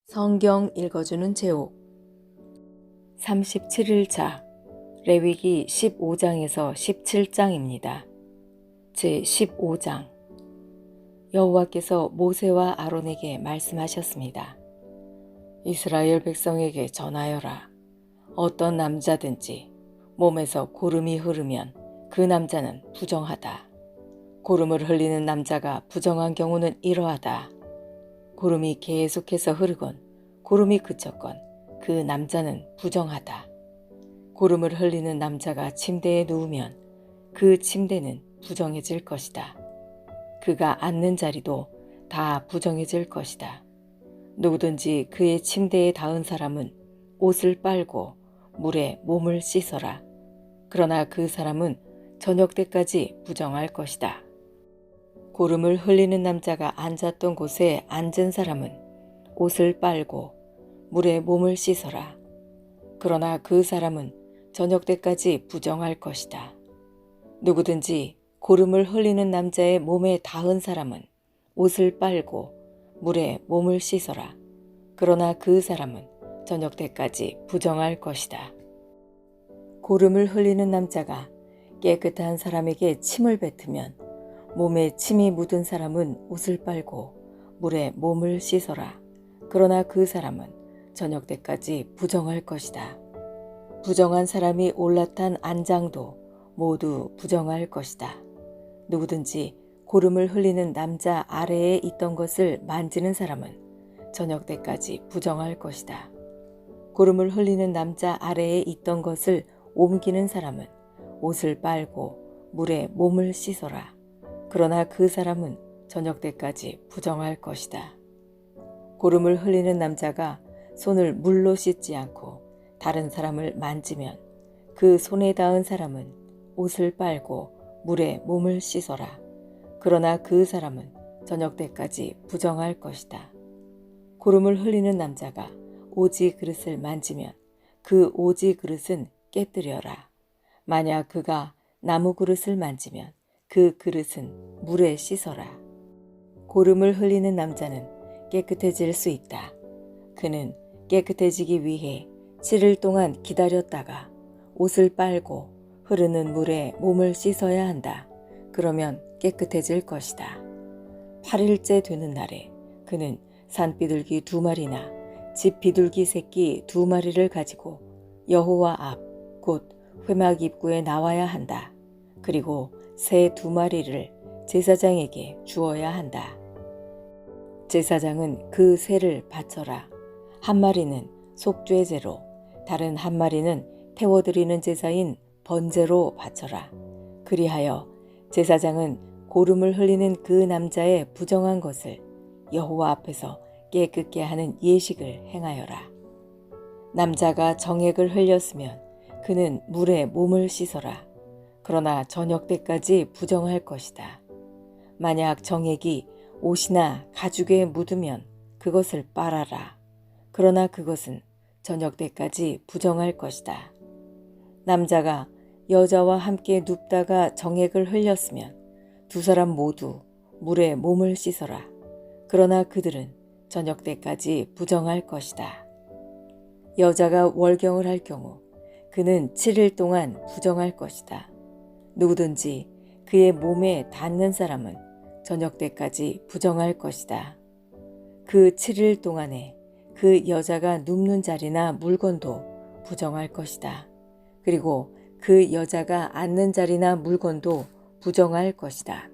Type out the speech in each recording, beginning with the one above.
성경 읽어주는 제옥 37일차 레위기 15장에서 17장입니다. 제15장 여호와께서 모세와 아론에게 말씀하셨습니다. 이스라엘 백성에게 전하여라. 어떤 남자든지 몸에서 고름이 흐르면 그 남자는 부정하다. 고름을 흘리는 남자가 부정한 경우는 이러하다. 고름이 계속해서 흐르건 고름이 그쳤건 그 남자는 부정하다. 고름을 흘리는 남자가 침대에 누우면 그 침대는 부정해질 것이다. 그가 앉는 자리도 다 부정해질 것이다. 누구든지 그의 침대에 닿은 사람은 옷을 빨고 물에 몸을 씻어라. 그러나 그 사람은 저녁 때까지 부정할 것이다. 고름을 흘리는 남자가 앉았던 곳에 앉은 사람은 옷을 빨고 물에 몸을 씻어라. 그러나 그 사람은 저녁 때까지 부정할 것이다. 누구든지 고름을 흘리는 남자의 몸에 닿은 사람은 옷을 빨고 물에 몸을 씻어라. 그러나 그 사람은 저녁 때까지 부정할 것이다. 고름을 흘리는 남자가 깨끗한 사람에게 침을 뱉으면 몸에 침이 묻은 사람은 옷을 빨고 물에 몸을 씻어라. 그러나 그 사람은 저녁 때까지 부정할 것이다. 부정한 사람이 올라탄 안장도 모두 부정할 것이다. 누구든지 고름을 흘리는 남자 아래에 있던 것을 만지는 사람은 저녁 때까지 부정할 것이다. 고름을 흘리는 남자 아래에 있던 것을 옮기는 사람은 옷을 빨고 물에 몸을 씻어라. 그러나 그 사람은 저녁 때까지 부정할 것이다. 고름을 흘리는 남자가 손을 물로 씻지 않고 다른 사람을 만지면 그 손에 닿은 사람은 옷을 빨고 물에 몸을 씻어라. 그러나 그 사람은 저녁 때까지 부정할 것이다. 고름을 흘리는 남자가 오지 그릇을 만지면 그 오지 그릇은 깨뜨려라. 만약 그가 나무 그릇을 만지면 그 그릇은 물에 씻어라. 고름을 흘리는 남자는 깨끗해질 수 있다. 그는 깨끗해지기 위해 7일 동안 기다렸다가 옷을 빨고 흐르는 물에 몸을 씻어야 한다. 그러면 깨끗해질 것이다. 8일째 되는 날에 그는 산비둘기 2마리나 집 비둘기 새끼 2마리를 가지고 여호와 앞 곧 회막 입구에 나와야 한다. 그리고 새 2마리를 제사장에게 주어야 한다. 제사장은 그 새를 바쳐라. 한 마리는 속죄제로, 다른 한 마리는 태워드리는 제사인 번제로 바쳐라. 그리하여 제사장은 고름을 흘리는 그 남자의 부정한 것을 여호와 앞에서 깨끗게 하는 예식을 행하여라. 남자가 정액을 흘렸으면 그는 물에 몸을 씻어라. 그러나 저녁 때까지 부정할 것이다. 만약 정액이 옷이나 가죽에 묻으면 그것을 빨아라. 그러나 그것은 저녁 때까지 부정할 것이다. 남자가 여자와 함께 눕다가 정액을 흘렸으면 두 사람 모두 물에 몸을 씻어라. 그러나 그들은 저녁 때까지 부정할 것이다. 여자가 월경을 할 경우 그는 7일 동안 부정할 것이다. 누구든지 그의 몸에 닿는 사람은 저녁 때까지 부정할 것이다. 그 7일 동안에 그 여자가 눕는 자리나 물건도 부정할 것이다. 그리고 그 여자가 앉는 자리나 물건도 부정할 것이다.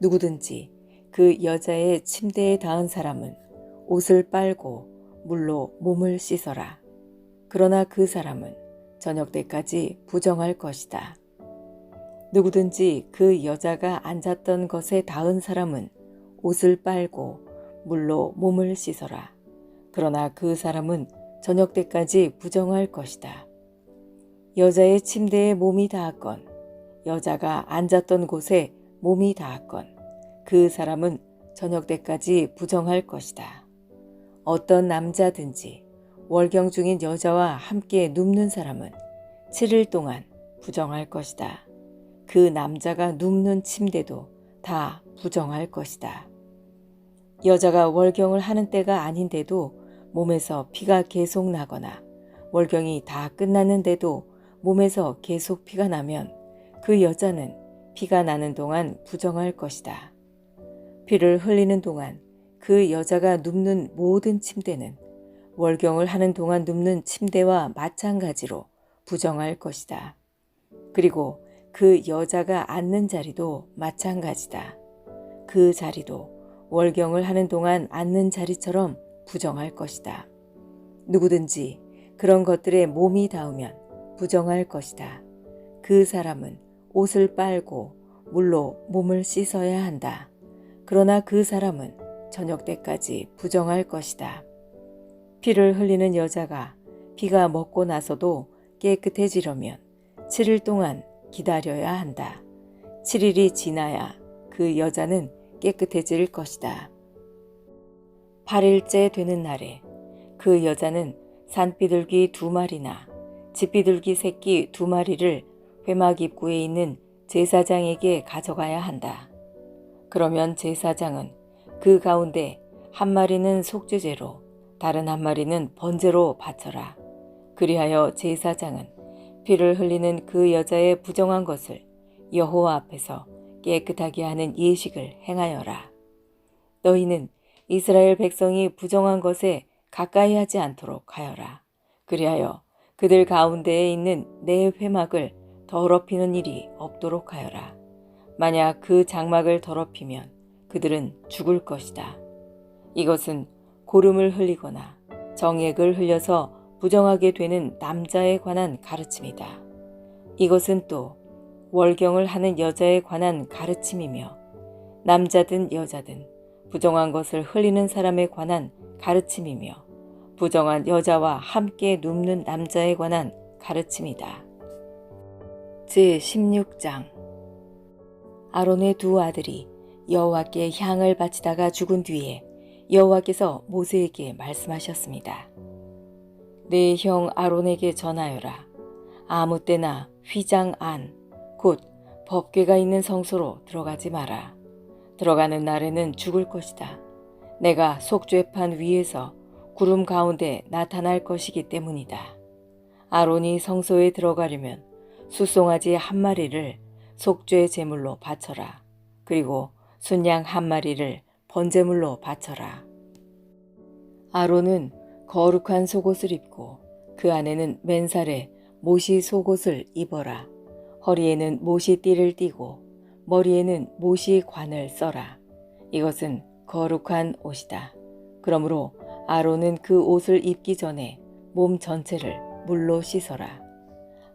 누구든지 그 여자의 침대에 닿은 사람은 옷을 빨고 물로 몸을 씻어라. 그러나 그 사람은 저녁 때까지 부정할 것이다. 누구든지 그 여자가 앉았던 것에 닿은 사람은 옷을 빨고 물로 몸을 씻어라. 그러나 그 사람은 저녁 때까지 부정할 것이다. 여자의 침대에 몸이 닿았건 여자가 앉았던 곳에 몸이 닿았건 그 사람은 저녁 때까지 부정할 것이다. 어떤 남자든지 월경 중인 여자와 함께 눕는 사람은 7일 동안 부정할 것이다. 그 남자가 눕는 침대도 다 부정할 것이다. 여자가 월경을 하는 때가 아닌데도 몸에서 피가 계속 나거나 월경이 다 끝났는데도 몸에서 계속 피가 나면 그 여자는 피가 나는 동안 부정할 것이다. 피를 흘리는 동안 그 여자가 눕는 모든 침대는 월경을 하는 동안 눕는 침대와 마찬가지로 부정할 것이다. 그리고 그 여자가 앉는 자리도 마찬가지다. 그 자리도 월경을 하는 동안 앉는 자리처럼 부정할 것이다. 누구든지 그런 것들에 몸이 닿으면 부정할 것이다. 그 사람은 옷을 빨고 물로 몸을 씻어야 한다. 그러나 그 사람은 저녁 때까지 부정할 것이다. 피를 흘리는 여자가 피가 먹고 나서도 깨끗해지려면 7일 동안 기다려야 한다. 7일이 지나야 그 여자는 깨끗해질 것이다. 8일째 되는 날에 그 여자는 산비둘기 2마리나 집비둘기 새끼 2마리를 회막 입구에 있는 제사장에게 가져가야 한다. 그러면 제사장은 그 가운데 1마리는 속죄제로 다른 1마리는 번제로 바쳐라. 그리하여 제사장은 피를 흘리는 그 여자의 부정한 것을 여호와 앞에서 깨끗하게 하는 예식을 행하여라. 너희는 이스라엘 백성이 부정한 것에 가까이 하지 않도록 하여라. 그리하여 그들 가운데에 있는 내 회막을 더럽히는 일이 없도록 하여라. 만약 그 장막을 더럽히면 그들은 죽을 것이다. 이것은 고름을 흘리거나 정액을 흘려서 부정하게 되는 남자에 관한 가르침이다. 이것은 또 월경을 하는 여자에 관한 가르침이며 남자든 여자든 부정한 것을 흘리는 사람에 관한 가르침이며 부정한 여자와 함께 눕는 남자에 관한 가르침이다. 제16장 아론의 2 아들이 여호와께 향을 바치다가 죽은 뒤에 여호와께서 모세에게 말씀하셨습니다. 내 형 아론에게 전하여라. 아무 때나 휘장 안, 곧 법궤가 있는 성소로 들어가지 마라. 들어가는 날에는 죽을 것이다. 내가 속죄판 위에서 구름 가운데 나타날 것이기 때문이다. 아론이 성소에 들어가려면 숫송아지 1마리를 속죄 제물로 바쳐라. 그리고 순양 1마리를 번제물로 바쳐라. 아론은 거룩한 속옷을 입고 그 안에는 맨살에 모시 속옷을 입어라. 허리에는 모시 띠를 띠고 머리에는 모시 관을 써라. 이것은 거룩한 옷이다. 그러므로 아론은 그 옷을 입기 전에 몸 전체를 물로 씻어라.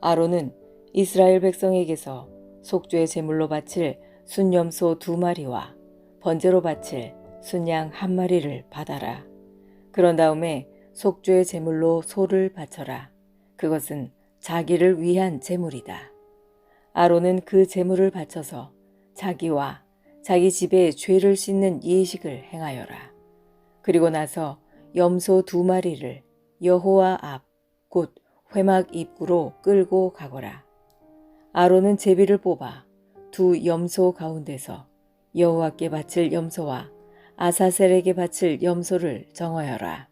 아론은 이스라엘 백성에게서 속죄 제물로 바칠 순염소 2마리와 번제로 바칠 순양 1마리를 받아라. 그런 다음에 속죄 제물로 소를 바쳐라. 그것은 자기를 위한 제물이다. 아론은 그 제물을 바쳐서 자기와 자기 집에 죄를 씻는 예식을 행하여라. 그리고 나서 염소 2마리를 여호와 앞, 곧 회막 입구로 끌고 가거라. 아론은 제비를 뽑아 2 염소 가운데서 여호와께 바칠 염소와 아사셀에게 바칠 염소를 정하여라.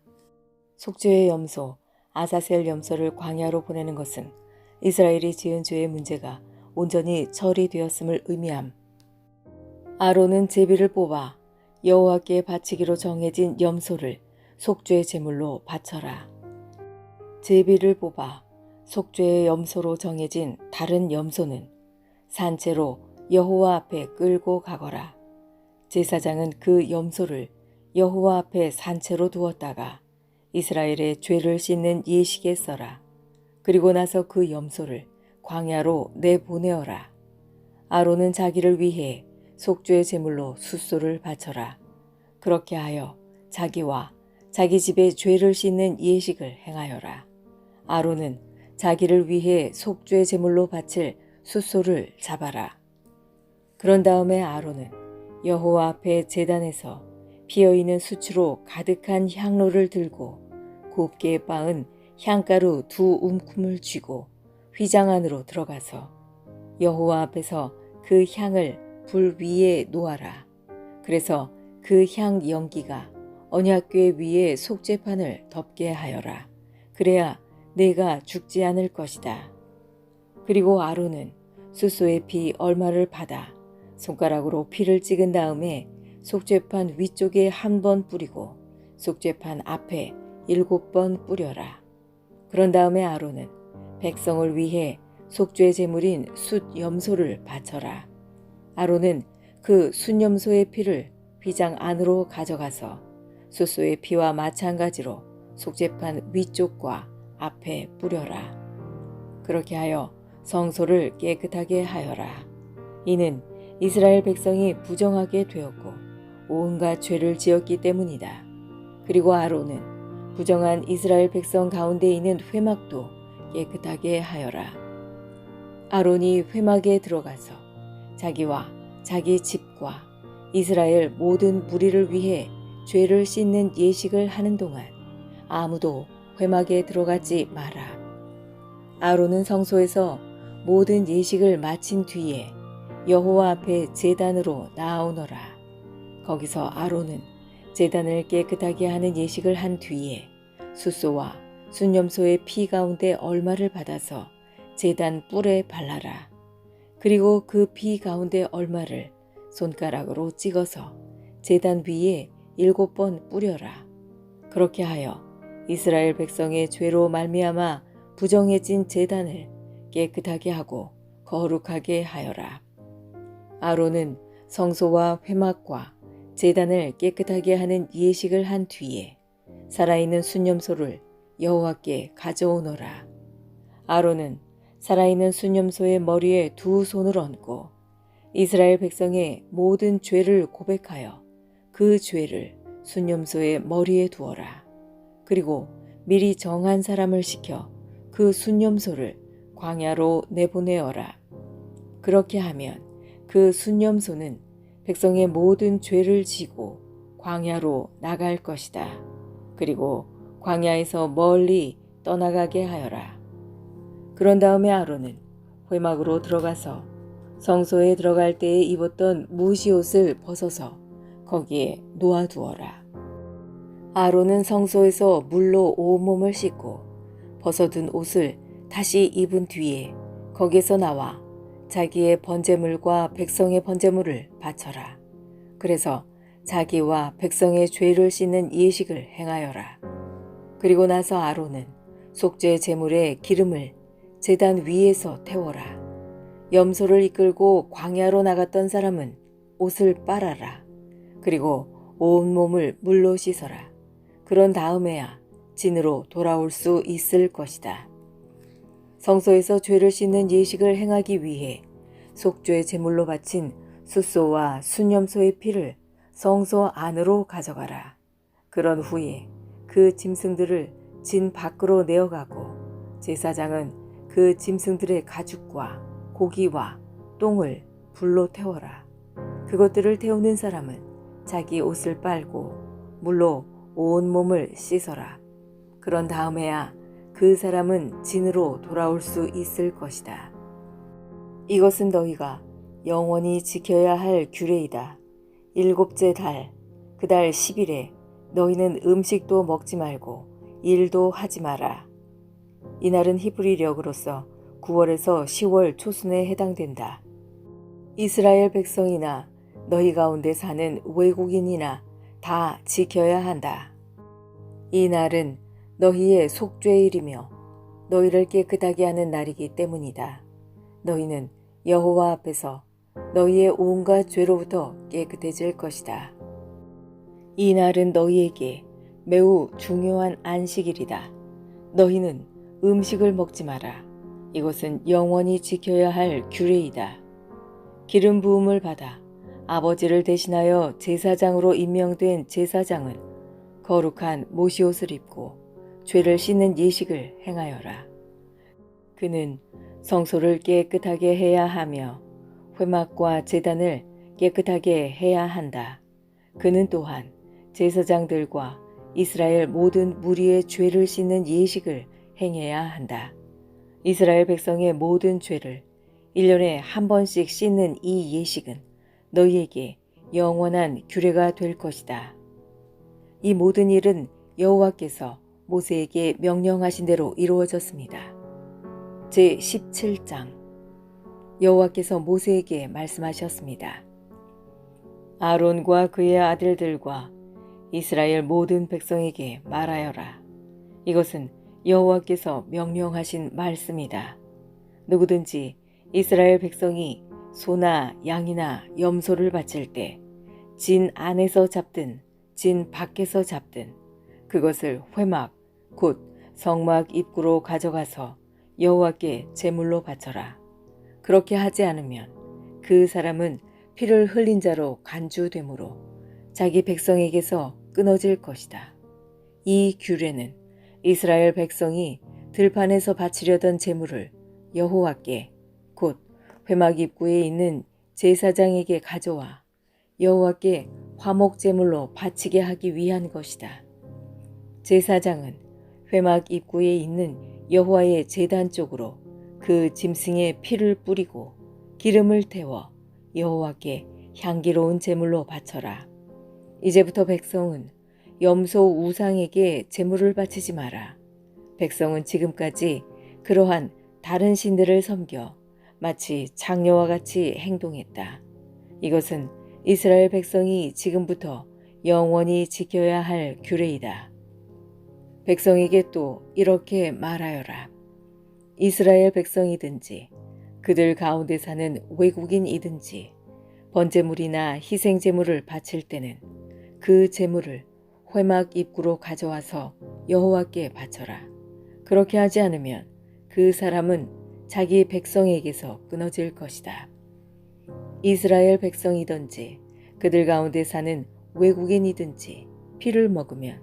속죄의 염소 아사셀 염소를 광야로 보내는 것은 이스라엘이 지은 죄의 문제가 온전히 처리되었음을 의미함. 아론은 제비를 뽑아 여호와께 바치기로 정해진 염소를 속죄의 제물로 바쳐라. 제비를 뽑아 속죄의 염소로 정해진 다른 염소는 산채로 여호와 앞에 끌고 가거라. 제사장은 그 염소를 여호와 앞에 산채로 두었다가 이스라엘의 죄를 씻는 예식에 써라. 그리고 나서 그 염소를 광야로 내보내어라. 아론은 자기를 위해 속죄의 제물로 숫소를 바쳐라. 그렇게 하여 자기와 자기 집에 죄를 씻는 예식을 행하여라. 아론은 자기를 위해 속죄의 제물로 바칠 숫소를 잡아라. 그런 다음에 아론은 여호와 앞에 제단에서 피어있는 수치로 가득한 향로를 들고 곱게 빻은 향가루 2 움큼을 쥐고 휘장 안으로 들어가서 여호와 앞에서 그 향을 불 위에 놓아라. 그래서 그 향 연기가 언약궤 위에 속죄판을 덮게 하여라. 그래야 내가 죽지 않을 것이다. 그리고 아론은 숫소의 피 얼마를 받아 손가락으로 피를 찍은 다음에 속죄판 위쪽에 한 번 뿌리고 속죄판 앞에 7번 뿌려라. 그런 다음에 아론은 백성을 위해 속죄 제물인 숫 염소를 바쳐라. 아론은 그 숫 염소의 피를 휘장 안으로 가져가서 숫소의 피와 마찬가지로 속죄판 위쪽과 앞에 뿌려라. 그렇게 하여 성소를 깨끗하게 하여라. 이는 이스라엘 백성이 부정하게 되었고 온갖 죄를 지었기 때문이다. 그리고 아론은 부정한 이스라엘 백성 가운데 있는 회막도 깨끗하게 하여라. 아론이 회막에 들어가서 자기와 자기 집과 이스라엘 모든 무리를 위해 죄를 씻는 예식을 하는 동안 아무도 회막에 들어가지 마라. 아론은 성소에서 모든 예식을 마친 뒤에 여호와 앞에 제단으로 나아오너라. 거기서 아론은 제단을 깨끗하게 하는 예식을 한 뒤에 숫소와 순염소의 피 가운데 얼마를 받아서 제단 뿔에 발라라. 그리고 그 피 가운데 얼마를 손가락으로 찍어서 제단 위에 7번 뿌려라. 그렇게 하여 이스라엘 백성의 죄로 말미암아 부정해진 제단을 깨끗하게 하고 거룩하게 하여라. 아론은 성소와 회막과 제단을 깨끗하게 하는 예식을 한 뒤에 살아있는 순염소를 여호와께 가져오너라. 아론은 살아있는 순염소의 머리에 2 손을 얹고 이스라엘 백성의 모든 죄를 고백하여 그 죄를 순염소의 머리에 두어라. 그리고 미리 정한 사람을 시켜 그 순염소를 광야로 내보내어라. 그렇게 하면 그 순염소는 백성의 모든 죄를 지고 광야로 나갈 것이다. 그리고 광야에서 멀리 떠나가게 하여라. 그런 다음에 아론은 회막으로 들어가서 성소에 들어갈 때에 입었던 무시옷을 벗어서 거기에 놓아두어라. 아론은 성소에서 물로 온몸을 씻고 벗어둔 옷을 다시 입은 뒤에 거기서 나와 자기의 번제물과 백성의 번제물을 바쳐라. 그래서 자기와 백성의 죄를 씻는 예식을 행하여라. 그리고 나서 아론은 속죄 제물의 기름을 제단 위에서 태워라. 염소를 이끌고 광야로 나갔던 사람은 옷을 빨아라. 그리고 온몸을 물로 씻어라. 그런 다음에야 진으로 돌아올 수 있을 것이다. 성소에서 죄를 씻는 예식을 행하기 위해 속죄 제물로 바친 숫소와 순염소의 피를 성소 안으로 가져가라. 그런 후에 그 짐승들을 진 밖으로 내어가고 제사장은 그 짐승들의 가죽과 고기와 똥을 불로 태워라. 그것들을 태우는 사람은 자기 옷을 빨고 물로 온 몸을 씻어라. 그런 다음에야 그 사람은 진으로 돌아올 수 있을 것이다. 이것은 너희가 영원히 지켜야 할 규례이다. 7째 달, 그 달 10일에 너희는 음식도 먹지 말고 일도 하지 마라. 이날은 히브리력으로서 9월에서 10월 초순에 해당된다. 이스라엘 백성이나 너희 가운데 사는 외국인이나 다 지켜야 한다. 이 날은 너희의 속죄일이며 너희를 깨끗하게 하는 날이기 때문이다. 너희는 여호와 앞에서 너희의 온갖 죄로부터 깨끗해질 것이다. 이 날은 너희에게 매우 중요한 안식일이다. 너희는 음식을 먹지 마라. 이것은 영원히 지켜야 할 규례이다. 기름 부음을 받아 아버지를 대신하여 제사장으로 임명된 제사장은 거룩한 모시옷을 입고 죄를 씻는 예식을 행하여라. 그는 성소를 깨끗하게 해야 하며 회막과 제단을 깨끗하게 해야 한다. 그는 또한 제사장들과 이스라엘 모든 무리의 죄를 씻는 예식을 행해야 한다. 이스라엘 백성의 모든 죄를 1년에 한 번씩 씻는 이 예식은 너희에게 영원한 규례가 될 것이다. 이 모든 일은 여호와께서 모세에게 명령하신 대로 이루어졌습니다. 제17장 여호와께서 모세에게 말씀하셨습니다. 아론과 그의 아들들과 이스라엘 모든 백성에게 말하여라. 이것은 여호와께서 명령하신 말씀이다. 누구든지 이스라엘 백성이 소나 양이나 염소를 바칠 때 진 안에서 잡든 진 밖에서 잡든 그것을 회막 곧 성막 입구로 가져가서 여호와께 제물로 바쳐라. 그렇게 하지 않으면 그 사람은 피를 흘린 자로 간주되므로 자기 백성에게서 끊어질 것이다. 이 규례는 이스라엘 백성이 들판에서 바치려던 제물을 여호와께 곧 회막 입구에 있는 제사장에게 가져와 여호와께 화목 제물로 바치게 하기 위한 것이다. 제사장은 회막 입구에 있는 여호와의 제단 쪽으로 그 짐승의 피를 뿌리고 기름을 태워 여호와께 향기로운 제물로 바쳐라. 이제부터 백성은 염소 우상에게 제물을 바치지 마라. 백성은 지금까지 그러한 다른 신들을 섬겨 마치 장녀와 같이 행동했다. 이것은 이스라엘 백성이 지금부터 영원히 지켜야 할 규례이다. 백성에게 또 이렇게 말하여라. 이스라엘 백성이든지 그들 가운데 사는 외국인이든지 번제물이나 희생제물을 바칠 때는 그 제물을 회막 입구로 가져와서 여호와께 바쳐라. 그렇게 하지 않으면 그 사람은 자기 백성에게서 끊어질 것이다. 이스라엘 백성이든지 그들 가운데 사는 외국인이든지 피를 먹으면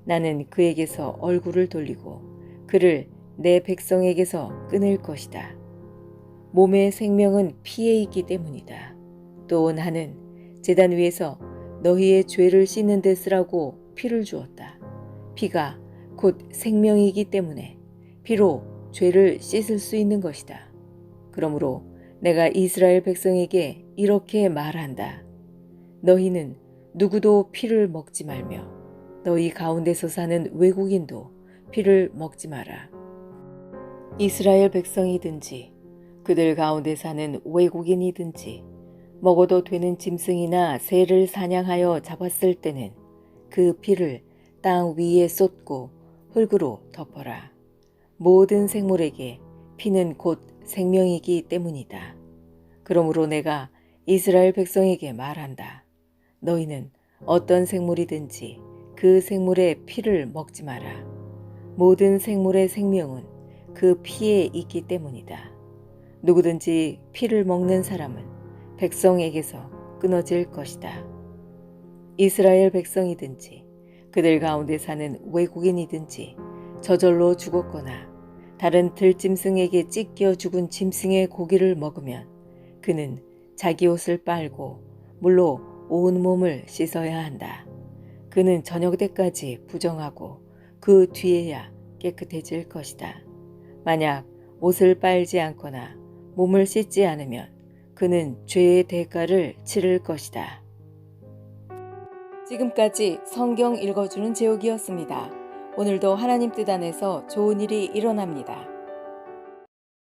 나는 그에게서 얼굴을 돌리고 그를 내 백성에게서 끊을 것이다. 몸의 생명은 피에 있기 때문이다. 또 나는 제단 위에서 너희의 죄를 씻는 데 쓰라고 피를 주었다. 피가 곧 생명이기 때문에 피로 죄를 씻을 수 있는 것이다. 그러므로 내가 이스라엘 백성에게 이렇게 말한다. 너희는 누구도 피를 먹지 말며 너희 가운데서 사는 외국인도 피를 먹지 마라. 이스라엘 백성이든지 그들 가운데 사는 외국인이든지 먹어도 되는 짐승이나 새를 사냥하여 잡았을 때는 그 피를 땅 위에 쏟고 흙으로 덮어라. 모든 생물에게 피는 곧 생명이기 때문이다. 그러므로 내가 이스라엘 백성에게 말한다. 너희는 어떤 생물이든지 그 생물의 피를 먹지 마라. 모든 생물의 생명은 그 피에 있기 때문이다. 누구든지 피를 먹는 사람은 백성에게서 끊어질 것이다. 이스라엘 백성이든지 그들 가운데 사는 외국인이든지 저절로 죽었거나 다른 들짐승에게 찢겨 죽은 짐승의 고기를 먹으면 그는 자기 옷을 빨고 물로 온 몸을 씻어야 한다. 그는 저녁 때까지 부정하고 그 뒤에야 깨끗해질 것이다. 만약 옷을 빨지 않거나 몸을 씻지 않으면 그는 죄의 대가를 치를 것이다. 지금까지 성경 읽어주는 제옥이었습니다. 오늘도 하나님 뜻 안에서 좋은 일이 일어납니다.